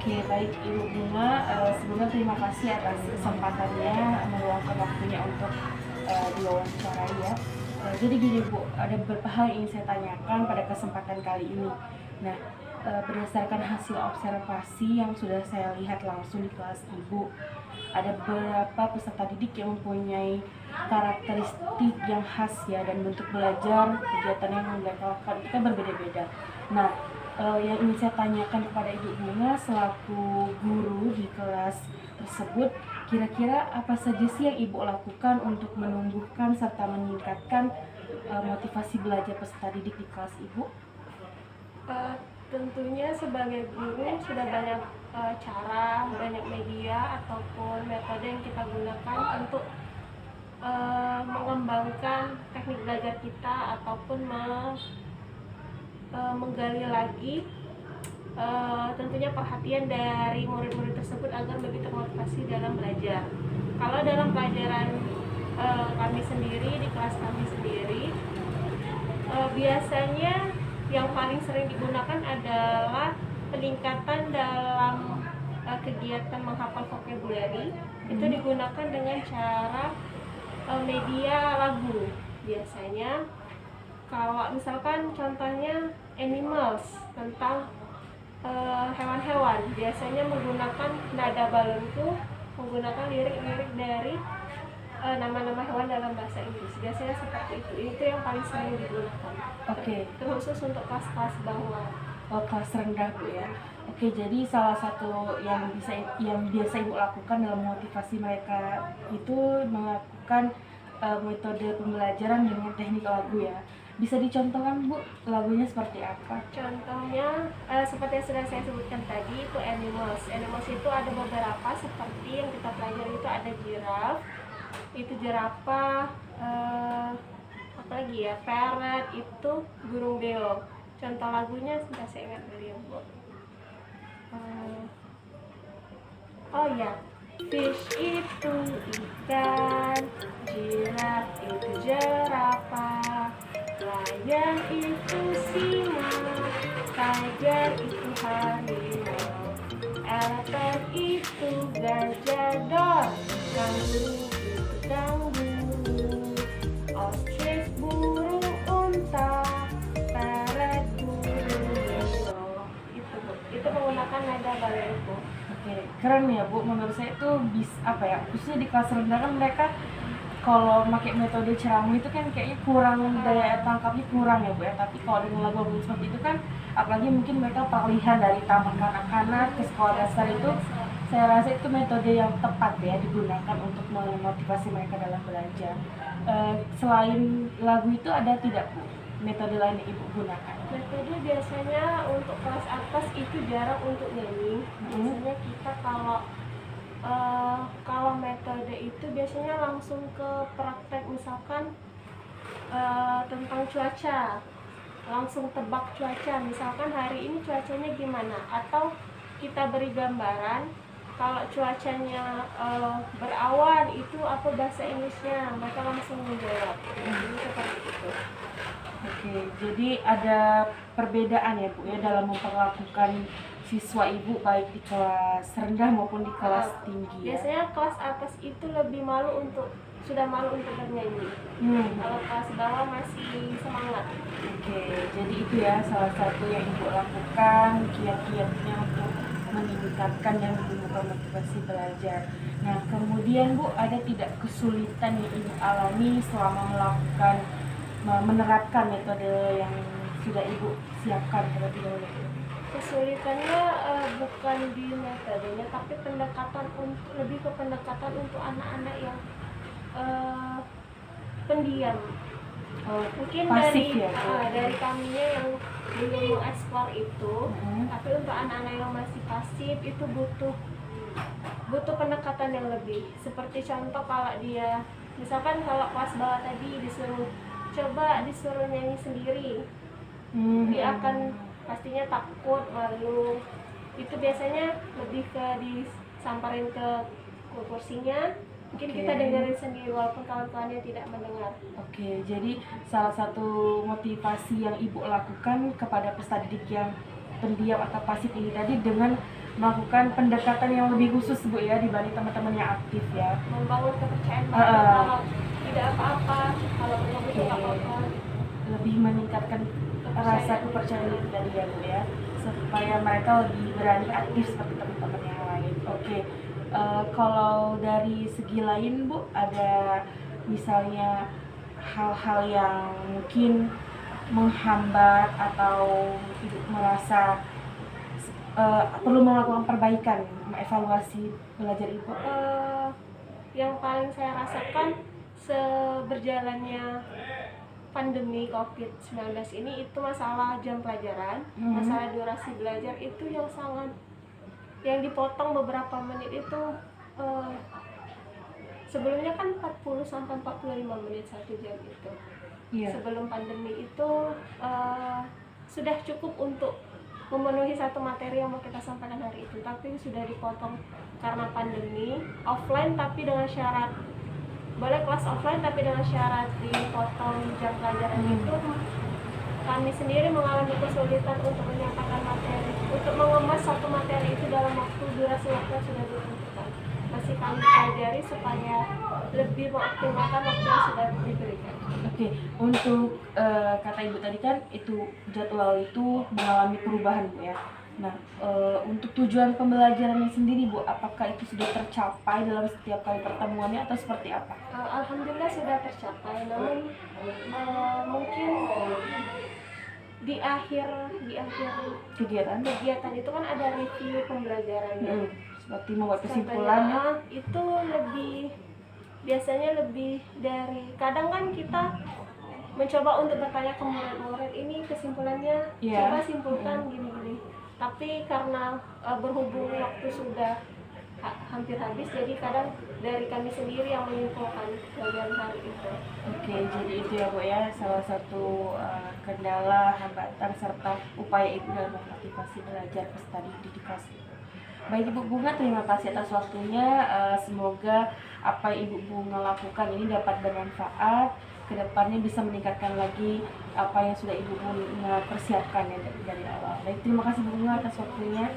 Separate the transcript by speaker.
Speaker 1: Oke, baik Ibu Bunga, sebelumnya terima kasih atas kesempatannya meluangkan waktunya untuk diwawancarai ya. Jadi gini Bu, ada beberapa hal yang ingin saya tanyakan pada kesempatan kali ini. Nah, berdasarkan hasil observasi yang sudah saya lihat langsung di kelas Ibu, ada beberapa peserta didik yang mempunyai karakteristik yang khas ya, dan bentuk belajar kegiatan yang mereka lakukan itu kan berbeda-beda. Nah, yang ingin saya tanyakan kepada Ibu Bunga selaku guru di kelas tersebut, kira-kira apa saja sih yang Ibu lakukan untuk menumbuhkan serta meningkatkan motivasi belajar peserta didik di kelas Ibu?
Speaker 2: Tentunya sebagai guru sudah banyak cara, banyak media ataupun metode yang kita gunakan untuk mengembangkan teknik belajar kita ataupun menggali lagi tentunya perhatian dari murid-murid tersebut agar lebih termotivasi dalam belajar. Kalau dalam pelajaran kami sendiri, di kelas kami sendiri, biasanya yang paling sering digunakan adalah peningkatan dalam kegiatan menghafal vocabulary. Itu digunakan dengan cara media lagu. Biasanya kalau misalkan contohnya animals, tentang hewan-hewan, biasanya menggunakan nada balonku, menggunakan lirik-lirik dari nama-nama hewan dalam bahasa Inggris. Biasanya seperti itu yang paling sering digunakan.
Speaker 1: Oke.
Speaker 2: Terkhusus untuk kelas-kelas bawah.
Speaker 1: Oh, kelas rendah Bu ya. Oke, jadi salah satu yang biasa Ibu lakukan dalam motivasi mereka itu melakukan metode pembelajaran dengan teknik lagu ya. Bisa dicontohkan Bu, lagunya seperti apa?
Speaker 2: Contohnya seperti yang sudah saya sebutkan tadi, itu animals. Animals itu ada beberapa, seperti yang kita pelajari itu ada giraffe, itu jerapah, apalagi ya, parrot, itu burung beo. Contoh lagunya sudah saya ingat dari yang Bu. Oh ya, fish itu ikan, giraffe itu jerapah, lion itu singa, tiger itu harimau, elephant itu gajah dog, kanguru itu kanguru, ostrich burung unta, parrot burung beo. Itu menggunakan nada balonku.
Speaker 1: Oke, keren ya Bu. Menurut saya itu khususnya di kelas rendah kan mereka kalau pakai metode ceramah itu kan kayaknya kurang, daya tangkapnya kurang ya Bu ya. Tapi kalau dengan lagu-lagu seperti itu kan, apalagi mungkin mereka peralihan dari taman kanak-kanak ke sekolah dasar, itu saya rasa itu metode yang tepat ya digunakan untuk memotivasi mereka dalam belajar. Selain lagu itu ada tidak Bu metode lain yang Ibu gunakan?
Speaker 2: Metode biasanya untuk kelas atas itu jarang untuk nyanyi. Biasanya kita kalau metode itu biasanya langsung ke praktek, misalkan tentang cuaca, langsung tebak cuaca, misalkan hari ini cuacanya gimana, atau kita beri gambaran kalau cuacanya berawan, itu apa bahasa Inggrisnya, mereka langsung menjawab. Jadi seperti itu.
Speaker 1: Oke, jadi ada perbedaan ya Bu ya dalam memperlakukan siswa Ibu baik di kelas rendah maupun di kelas tinggi ya.
Speaker 2: Biasanya kelas atas itu lebih sudah malu untuk bernyanyi. Kalau kelas bawah masih semangat.
Speaker 1: Oke, jadi itu ya salah satu yang Ibu lakukan, kiat-kiatnya untuk meningkatkan dan membuka motivasi belajar. Nah, kemudian Bu, ada tidak kesulitan yang Ibu alami selama menerapkan metode yang sudah Ibu siapkan terlebih dahulu?
Speaker 2: Kesulitannya bukan di metodenya, tapi lebih ke pendekatan untuk anak-anak yang pendiam. Mungkin
Speaker 1: pasif
Speaker 2: dari
Speaker 1: ya,
Speaker 2: dari kaminya yang belum mengeksplor itu, tapi untuk anak-anak yang masih pasif itu butuh pendekatan yang lebih. Seperti contoh, kalau dia misalkan kalau kelas bawah tadi disuruh nyanyi sendiri, dia akan pastinya takut, malu. Itu biasanya lebih ke disamparin ke kursinya, mungkin kita dengerin sendiri walaupun kawan-kawannya tidak mendengar.
Speaker 1: Oke, jadi salah satu motivasi yang Ibu lakukan kepada peserta didik yang pendiam atau pasif ini tadi dengan melakukan pendekatan yang lebih khusus Bu ya dibanding teman-teman yang aktif ya.
Speaker 2: Membangun kepercayaan bahwa kalau tidak apa-apa, kalau belum itu
Speaker 1: Oke.
Speaker 2: nggak apa-apa.
Speaker 1: Lebih meningkatkan rasa kepercayaan diri tadi ya Bu ya, supaya mereka lebih berani aktif seperti teman-teman yang lain. Oke. Kalau dari segi lain Bu, ada misalnya hal-hal yang mungkin menghambat atau Ibu merasa perlu melakukan perbaikan, mengevaluasi belajar Ibu?
Speaker 2: Yang paling saya rasakan seberjalannya pandemi COVID-19 ini itu masalah jam pelajaran, masalah durasi belajar itu yang dipotong beberapa menit itu. Sebelumnya kan 40 sampai 45 menit 1 jam itu.
Speaker 1: Iya.
Speaker 2: Sebelum pandemi itu sudah cukup untuk memenuhi satu materi yang mau kita sampaikan hari itu, tapi sudah dipotong karena pandemi offline, tapi dengan syarat boleh kelas offline tapi dengan syarat dipotong jam pelajaran itu. Kami sendiri mengalami kesulitan untuk menyampaikan materi, untuk mengemas satu materi itu dalam durasi waktu yang sudah ditentukan. Masih kami pelajari supaya lebih mengoptimalkan waktu yang sudah diberikan.
Speaker 1: Oke, untuk kata Ibu tadi kan itu jadwal itu mengalami perubahan Bu ya. Nah, untuk tujuan pembelajarannya sendiri Bu, apakah itu sudah tercapai dalam setiap kali pertemuannya atau seperti apa?
Speaker 2: Alhamdulillah sudah tercapai, namun mungkin di akhir kegiatan itu kan ada review pembelajaran.
Speaker 1: Seperti membuat kesimpulan ya.
Speaker 2: Itu biasanya lebih dari, kadang kan kita mencoba untuk bertanya ke murid-murid ini kesimpulannya, coba simpulkan gini-gini. Tapi karena berhubung waktu sudah hampir habis, jadi kadang dari kami sendiri yang menyimpulkan pelajaran hari itu.
Speaker 1: Oke, jadi itu ya Bu ya, salah satu kendala, hambatan, serta upaya Ibu dalam memotivasi belajar peserta didik kelas. Baik Ibu Bunga, terima kasih atas waktunya. Semoga apa yang Ibu Bunga lakukan ini dapat bermanfaat, kedepannya bisa meningkatkan lagi apa yang sudah Ibu Bunga persiapkan ya dari awal. Baik, terima kasih Bu Bunga atas waktunya.